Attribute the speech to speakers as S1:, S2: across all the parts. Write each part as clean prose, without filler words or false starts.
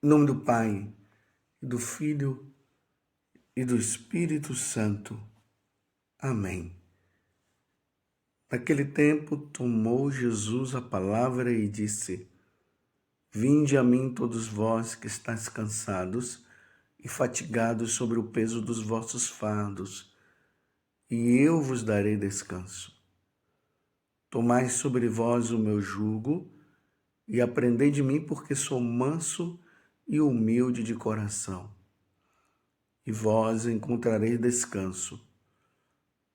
S1: Em nome do Pai, e do Filho e do Espírito Santo. Amém. Naquele tempo, tomou Jesus a palavra e disse: Vinde a mim todos vós que estáis cansados e fatigados sobre o peso dos vossos fardos, e eu vos darei descanso. Tomai sobre vós o meu jugo e aprendei de mim, porque sou manso e humilde de coração. E vós encontrareis descanso,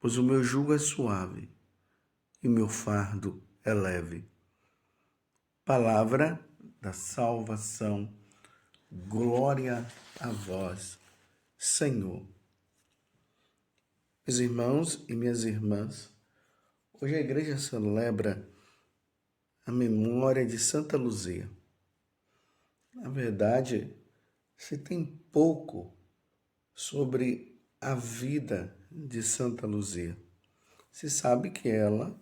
S1: pois o meu jugo é suave e meu fardo é leve. Palavra da salvação. Glória a vós, Senhor. Meus irmãos e minhas irmãs, hoje a igreja celebra a memória de Santa Luzia. Na verdade, se tem pouco sobre a vida de Santa Luzia. Se sabe que ela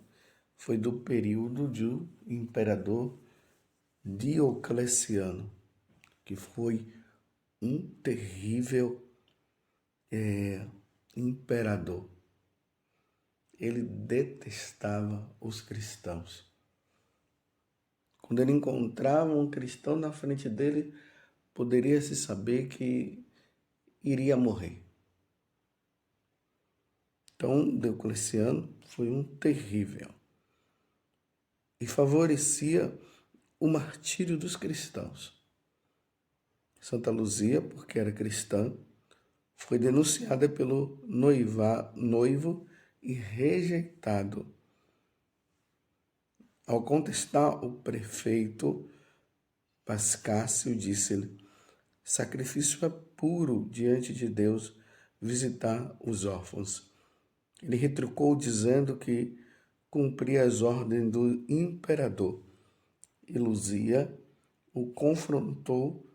S1: foi do período do imperador Diocleciano, que foi um terrível imperador. Ele detestava os cristãos. Quando ele encontrava um cristão na frente dele, poderia-se saber que iria morrer. Então, Diocleciano foi um terrível e favorecia o martírio dos cristãos. Santa Luzia, porque era cristã, foi denunciada pelo noivo e rejeitado. Ao contestar, o prefeito Pascácio disse-lhe: sacrifício é puro diante de Deus visitar os órfãos. Ele retrucou dizendo que cumpria as ordens do imperador. E Luzia o confrontou,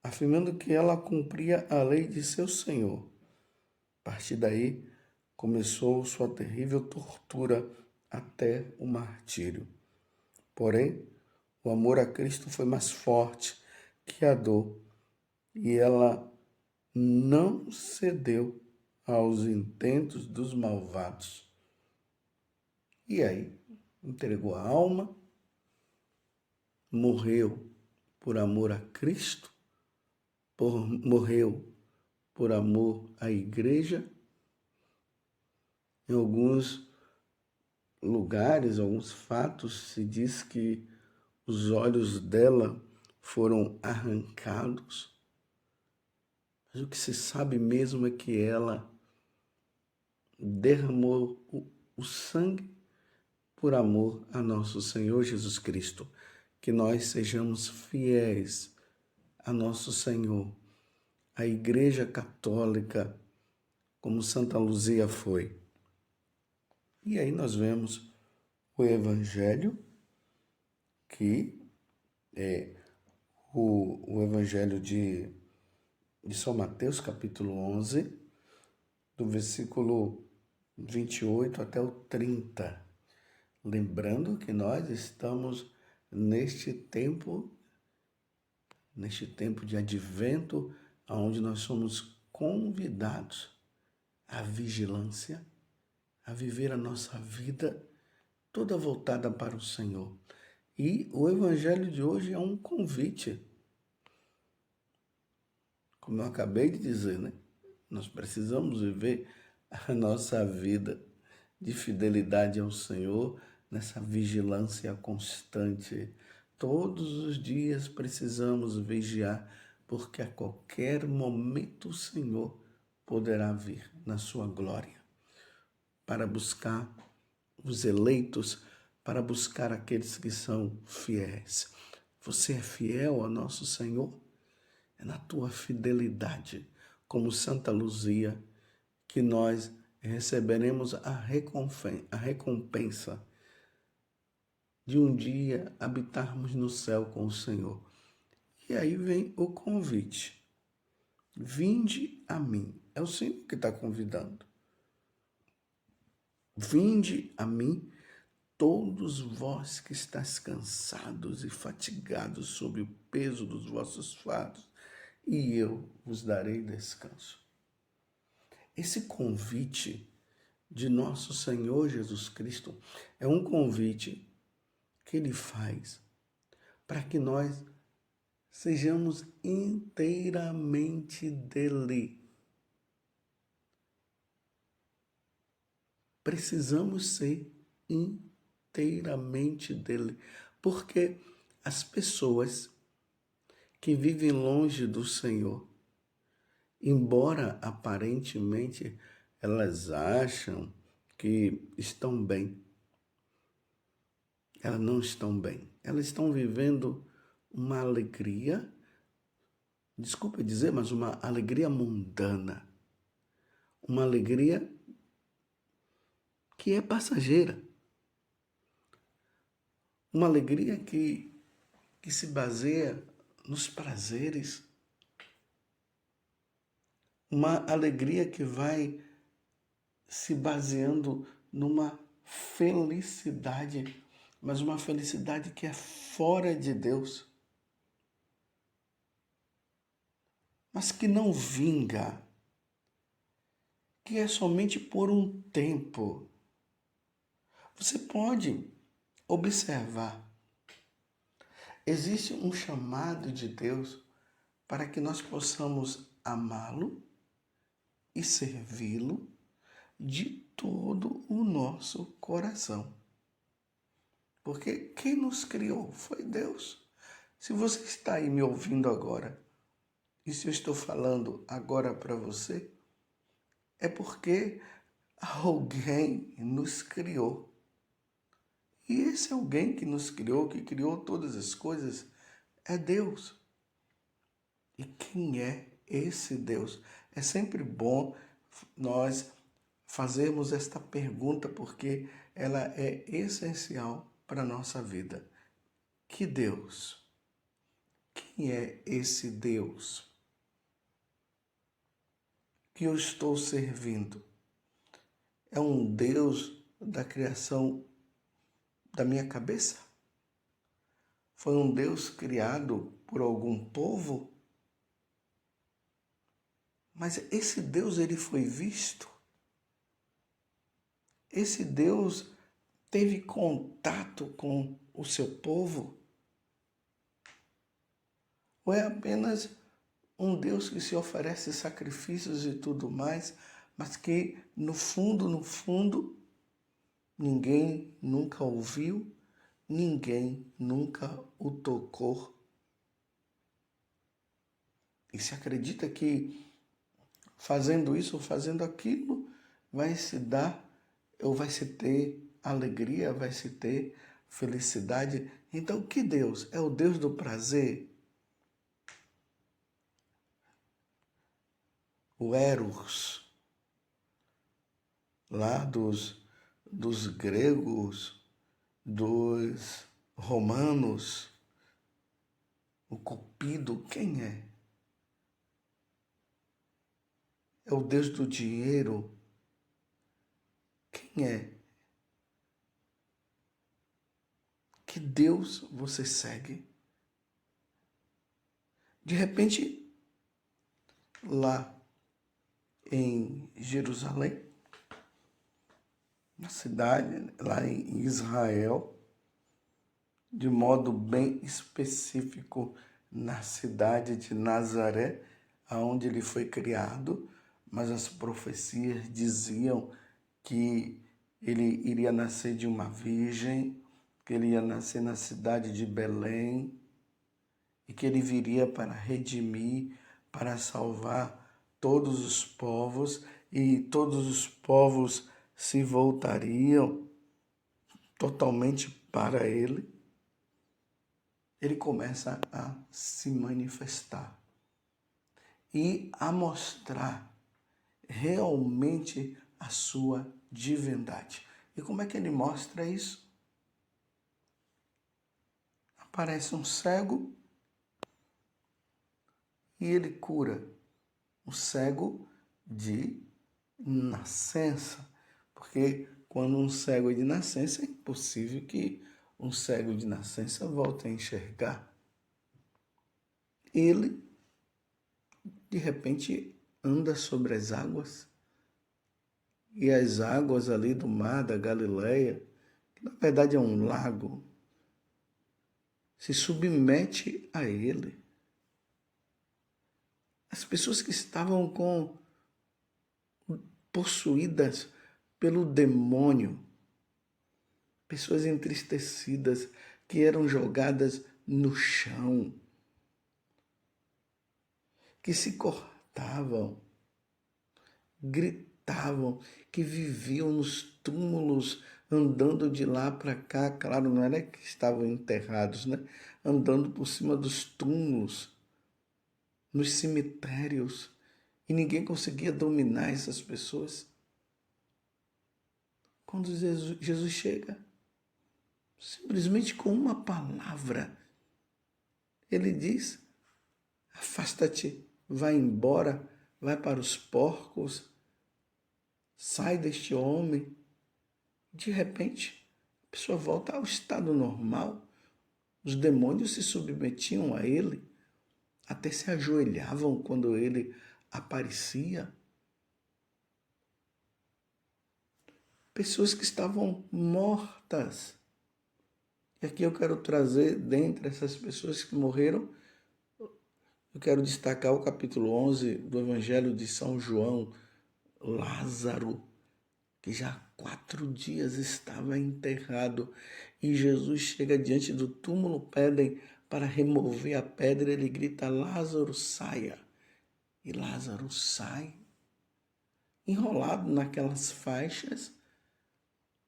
S1: afirmando que ela cumpria a lei de seu senhor. A partir daí, começou sua terrível tortura até o martírio. Porém, o amor a Cristo foi mais forte que a dor, e ela não cedeu aos intentos dos malvados. E aí, entregou a alma, morreu por amor a Cristo, morreu por amor à igreja. Em alguns lugares, alguns fatos, se diz que os olhos dela foram arrancados. Mas o que se sabe mesmo é que ela derramou o sangue por amor a nosso Senhor Jesus Cristo. Que nós sejamos fiéis a nosso Senhor, a Igreja Católica, como Santa Luzia foi. E aí nós vemos o Evangelho, que é o Evangelho de São Mateus, capítulo 11, do versículo 28 até o 30. Lembrando que nós estamos neste tempo de advento, onde nós somos convidados à vigilância, a viver a nossa vida toda voltada para o Senhor. E o Evangelho de hoje é um convite. Como eu acabei de dizer, né? Nós precisamos viver a nossa vida de fidelidade ao Senhor, nessa vigilância constante. Todos os dias precisamos vigiar, porque a qualquer momento o Senhor poderá vir na sua glória para buscar os eleitos, para buscar aqueles que são fiéis. Você é fiel ao nosso Senhor? É na tua fidelidade, como Santa Luzia, que nós receberemos a recompensa de um dia habitarmos no céu com o Senhor. E aí vem o convite. Vinde a mim. É o Senhor que está convidando. Vinde a mim, todos vós que estáis cansados e fatigados sob o peso dos vossos fardos, e eu vos darei descanso. Esse convite de nosso Senhor Jesus Cristo é um convite que Ele faz para que nós sejamos inteiramente dele. Precisamos ser inteiramente dele, porque as pessoas que vivem longe do Senhor, embora aparentemente elas acham que estão bem, elas não estão bem. Elas estão vivendo uma alegria, desculpe dizer, mas uma alegria mundana, uma alegria que é passageira, uma alegria que se baseia nos prazeres, uma alegria que vai se baseando numa felicidade, mas uma felicidade que é fora de Deus, mas que não vinga, que é somente por um tempo. Você pode observar, existe um chamado de Deus para que nós possamos amá-lo e servi-lo de todo o nosso coração. Porque quem nos criou foi Deus. Se você está aí me ouvindo agora, e se eu estou falando agora para você, é porque alguém nos criou. E esse alguém que nos criou, que criou todas as coisas, é Deus. E quem é esse Deus? É sempre bom nós fazermos esta pergunta porque ela é essencial para a nossa vida. Que Deus? Quem é esse Deus que eu estou servindo? É um Deus da criação da minha cabeça? Foi um Deus criado por algum povo? Mas esse Deus, ele foi visto? Esse Deus teve contato com o seu povo? Ou é apenas um Deus que se oferece sacrifícios e tudo mais, mas que no fundo, ninguém nunca ouviu, ninguém nunca o tocou? E se acredita que fazendo isso ou fazendo aquilo, vai se dar, ou vai se ter alegria, vai se ter felicidade. Então, que Deus? É o Deus do prazer? O Eros, lá dos gregos, dos romanos, o Cupido, quem é? É o Deus do dinheiro? Quem é? Que Deus você segue? De repente, lá em Jerusalém, na cidade, lá em Israel, de modo bem específico na cidade de Nazaré, aonde ele foi criado, mas as profecias diziam que ele iria nascer de uma virgem, que ele ia nascer na cidade de Belém e que ele viria para redimir, para salvar todos os povos, e todos os povos se voltariam totalmente para ele. Ele começa a se manifestar e a mostrar realmente a sua divindade. E como é que ele mostra isso? Aparece um cego e ele cura o cego de nascença, porque quando um cego é de nascença, é impossível que um cego de nascença volte a enxergar. Ele de repente anda sobre as águas. E as águas ali do mar da Galileia, que na verdade é um lago, se submete a ele. As pessoas que estavam possuídas pelo demônio, pessoas entristecidas que eram jogadas no chão, que se cortavam, gritavam, que viviam nos túmulos, andando de lá para cá. Claro, não era que estavam enterrados, né? Andando por cima dos túmulos, nos cemitérios, e ninguém conseguia dominar essas pessoas. Quando Jesus chega, simplesmente com uma palavra, ele diz: afasta-te, vai embora, vai para os porcos, sai deste homem. De repente, a pessoa volta ao estado normal. Os demônios se submetiam a ele, até se ajoelhavam quando ele aparecia. Pessoas que estavam mortas. E aqui eu quero trazer, dentre essas pessoas que morreram, eu quero destacar o capítulo 11 do Evangelho de São João. Lázaro, que já há 4 dias estava enterrado, e Jesus chega diante do túmulo, pedem para remover a pedra, ele grita: Lázaro, saia. E Lázaro sai, enrolado naquelas faixas,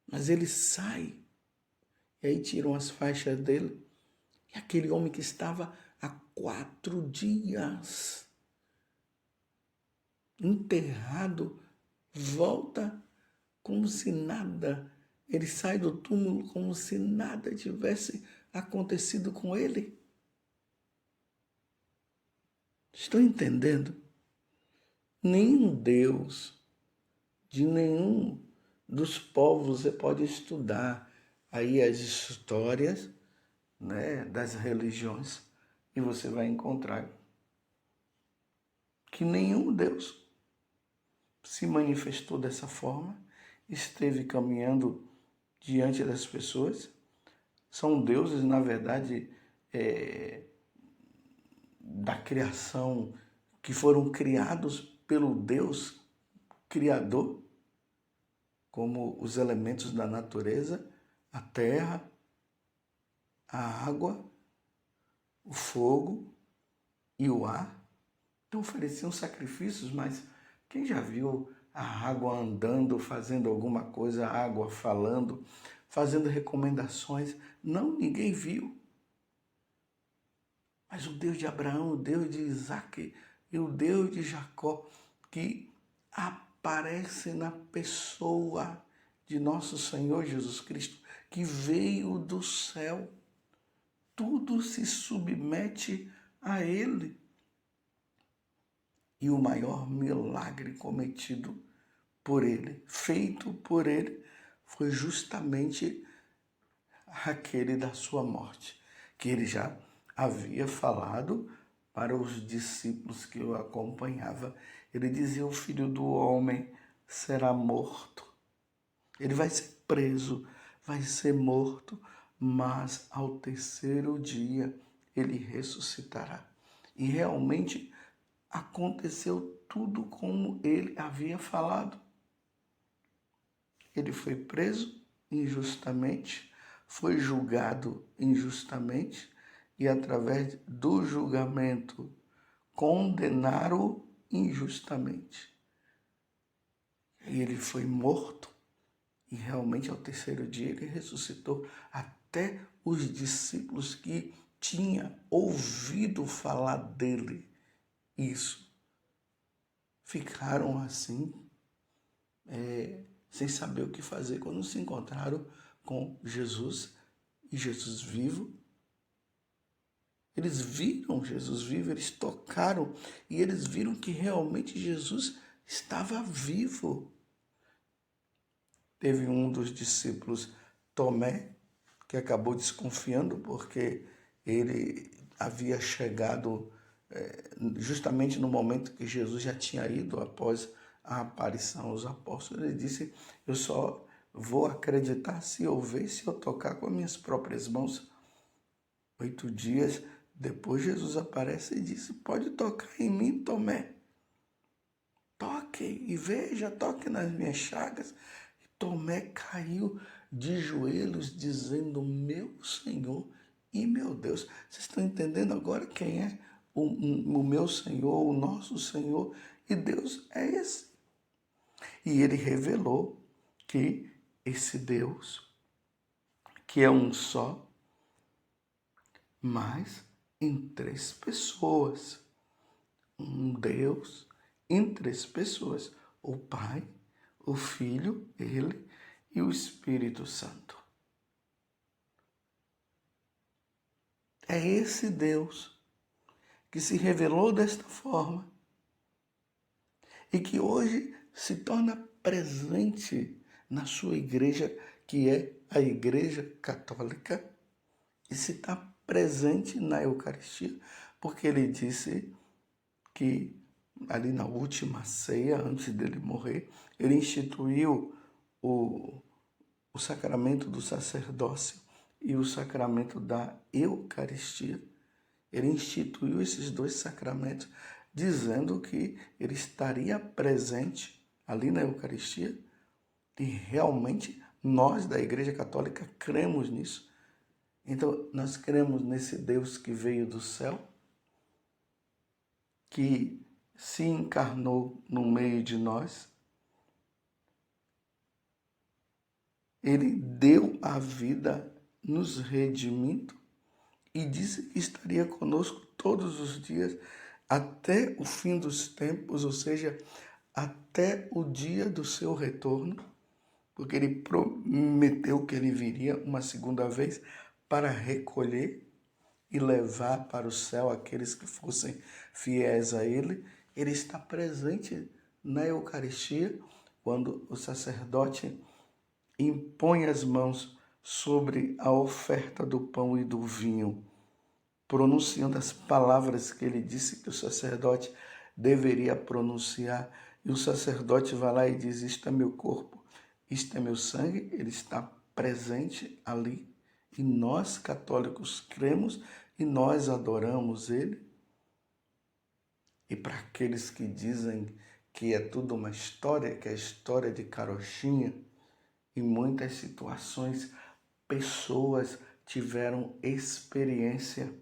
S1: mas ele sai. E aí tiram as faixas dele, e aquele homem que estava há 4 dias enterrado, volta como se nada, ele sai do túmulo como se nada tivesse acontecido com ele. Estão entendendo? Nenhum Deus de nenhum dos povos você pode estudar aí as histórias, né, das religiões, e você vai encontrar que nenhum Deus se manifestou dessa forma, esteve caminhando diante das pessoas. São deuses, na verdade, da criação, que foram criados pelo Deus Criador, como os elementos da natureza, a terra, a água, o fogo e o ar. Então ofereciam sacrifícios, mas quem já viu a água andando, fazendo alguma coisa, a água falando, fazendo recomendações? Não, ninguém viu. Mas o Deus de Abraão, o Deus de Isaac e o Deus de Jacó, que aparece na pessoa de nosso Senhor Jesus Cristo, que veio do céu, tudo se submete a Ele. E o maior milagre cometido por Ele, feito por Ele, foi justamente aquele da sua morte, que Ele já havia falado para os discípulos que o acompanhavam. Ele dizia: o Filho do Homem será morto. Ele vai ser preso, vai ser morto, mas ao 3º dia ele ressuscitará. E realmente aconteceu tudo como ele havia falado. Ele foi preso injustamente, foi julgado injustamente, e através do julgamento condenaram-o injustamente. E ele foi morto, e realmente ao 3º dia ele ressuscitou. Até os discípulos que tinham ouvido falar dele, isso, ficaram assim, sem saber o que fazer quando se encontraram com Jesus, e Jesus vivo. Eles viram Jesus vivo, eles tocaram e eles viram que realmente Jesus estava vivo. Teve um dos discípulos, Tomé, que acabou desconfiando porque ele havia chegado justamente no momento que Jesus já tinha ido após a aparição aos apóstolos, ele disse: eu só vou acreditar se eu ver, se eu tocar com as minhas próprias mãos. 8 dias depois, Jesus aparece e disse: pode tocar em mim, Tomé. Toque e veja, toque nas minhas chagas. E Tomé caiu de joelhos, dizendo: meu Senhor e meu Deus. Vocês estão entendendo agora quem é o meu Senhor, o nosso Senhor? E Deus é esse. E ele revelou que esse Deus, que é um só, mas em 3 pessoas. Um Deus em 3 pessoas: o Pai, o Filho, ele, e o Espírito Santo. É esse Deus que se revelou desta forma e que hoje se torna presente na sua igreja, que é a Igreja Católica, e se está presente na Eucaristia, porque ele disse que ali na última ceia, antes dele morrer, ele instituiu o sacramento do sacerdócio e o sacramento da Eucaristia. Ele instituiu esses 2 sacramentos, dizendo que ele estaria presente ali na Eucaristia, e realmente nós da Igreja Católica cremos nisso. Então, nós cremos nesse Deus que veio do céu, que se encarnou no meio de nós. Ele deu a vida nos redimindo e disse que estaria conosco todos os dias até o fim dos tempos, ou seja, até o dia do seu retorno, porque ele prometeu que ele viria uma segunda vez para recolher e levar para o céu aqueles que fossem fiéis a ele. Ele está presente na Eucaristia, quando o sacerdote impõe as mãos sobre a oferta do pão e do vinho, pronunciando as palavras que ele disse que o sacerdote deveria pronunciar. E o sacerdote vai lá e diz: isto é meu corpo, isto é meu sangue. Ele está presente ali. E nós, católicos, cremos e nós adoramos ele. E para aqueles que dizem que é tudo uma história, que é a história de carochinha, em muitas situações, pessoas tiveram experiência.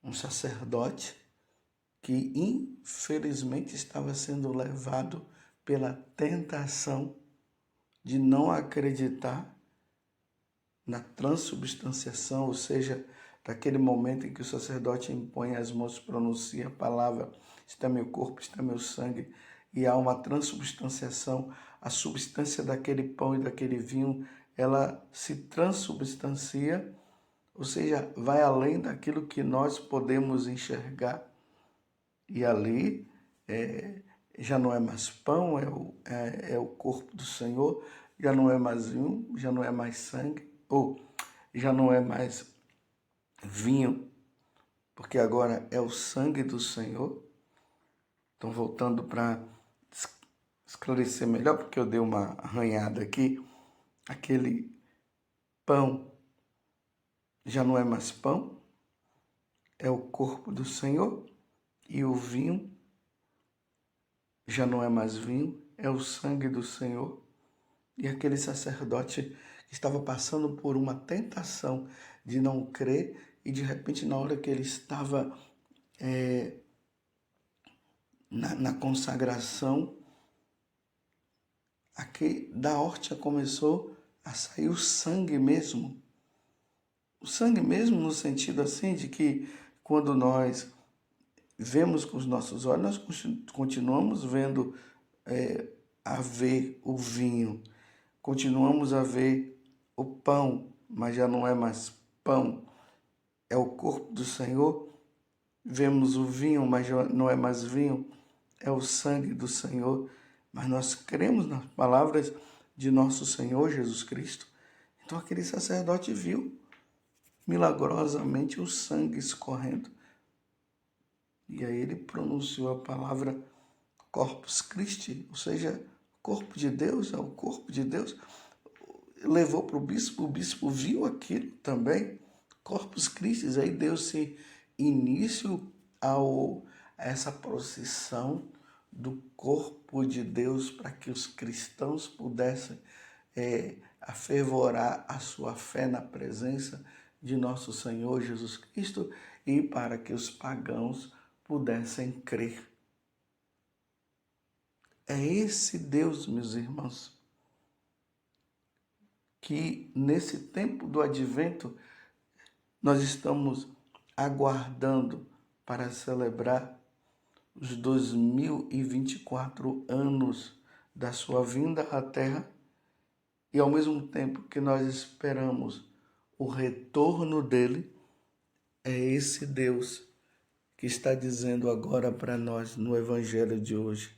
S1: Um sacerdote que infelizmente estava sendo levado pela tentação de não acreditar na transubstanciação, ou seja, daquele momento em que o sacerdote impõe as mãos, pronuncia a palavra: isto é meu corpo, isto é meu sangue, e há uma transubstanciação. A substância daquele pão e daquele vinho, ela se transubstancia, ou seja, vai além daquilo que nós podemos enxergar. E ali já não é mais pão, é o corpo do Senhor, já não é mais vinho, já não é mais sangue, ou já não é mais vinho, porque agora é o sangue do Senhor. Então, voltando para esclarecer melhor, porque eu dei uma arranhada aqui, aquele pão já não é mais pão, é o corpo do Senhor, e o vinho já não é mais vinho, é o sangue do Senhor. E aquele sacerdote que estava passando por uma tentação de não crer, e de repente, na hora que ele estava na consagração, aqui da hóstia começou a sair o sangue mesmo. O sangue mesmo no sentido assim de que quando nós vemos com os nossos olhos, nós continuamos vendo a ver o vinho, continuamos a ver o pão, mas já não é mais pão, é o corpo do Senhor. Vemos o vinho, mas já não é mais vinho, é o sangue do Senhor. Mas nós cremos nas palavras de nosso Senhor Jesus Cristo. Então aquele sacerdote viu milagrosamente o sangue escorrendo. E aí ele pronunciou a palavra Corpus Christi, ou seja, corpo de Deus, é o corpo de Deus. Levou para o bispo viu aquilo também, Corpus Christi, aí deu-se início a essa procissão do corpo de Deus para que os cristãos pudessem afervorar a sua fé na presença de nosso Senhor Jesus Cristo e para que os pagãos pudessem crer. É esse Deus, meus irmãos, que nesse tempo do advento nós estamos aguardando para celebrar os 2024 anos da sua vinda à Terra e ao mesmo tempo que nós esperamos o retorno dele, é esse Deus que está dizendo agora para nós no Evangelho de hoje: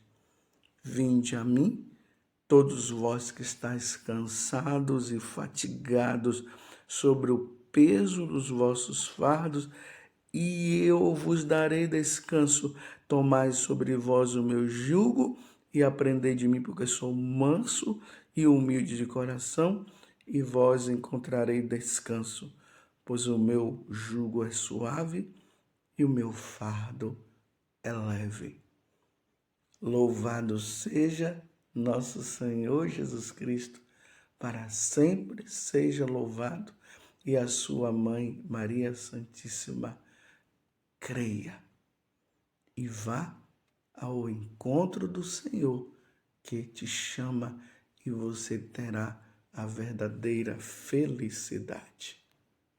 S1: vinde a mim, todos vós que estáis cansados e fatigados sobre o peso dos vossos fardos, e eu vos darei descanso. Tomai sobre vós o meu jugo e aprendei de mim, porque sou manso e humilde de coração, e vós encontrarei descanso, pois o meu jugo é suave e o meu fardo é leve. Louvado seja nosso Senhor Jesus Cristo, para sempre seja louvado, e a sua mãe, Maria Santíssima. Creia e vá ao encontro do Senhor, que te chama, e você terá a verdadeira felicidade.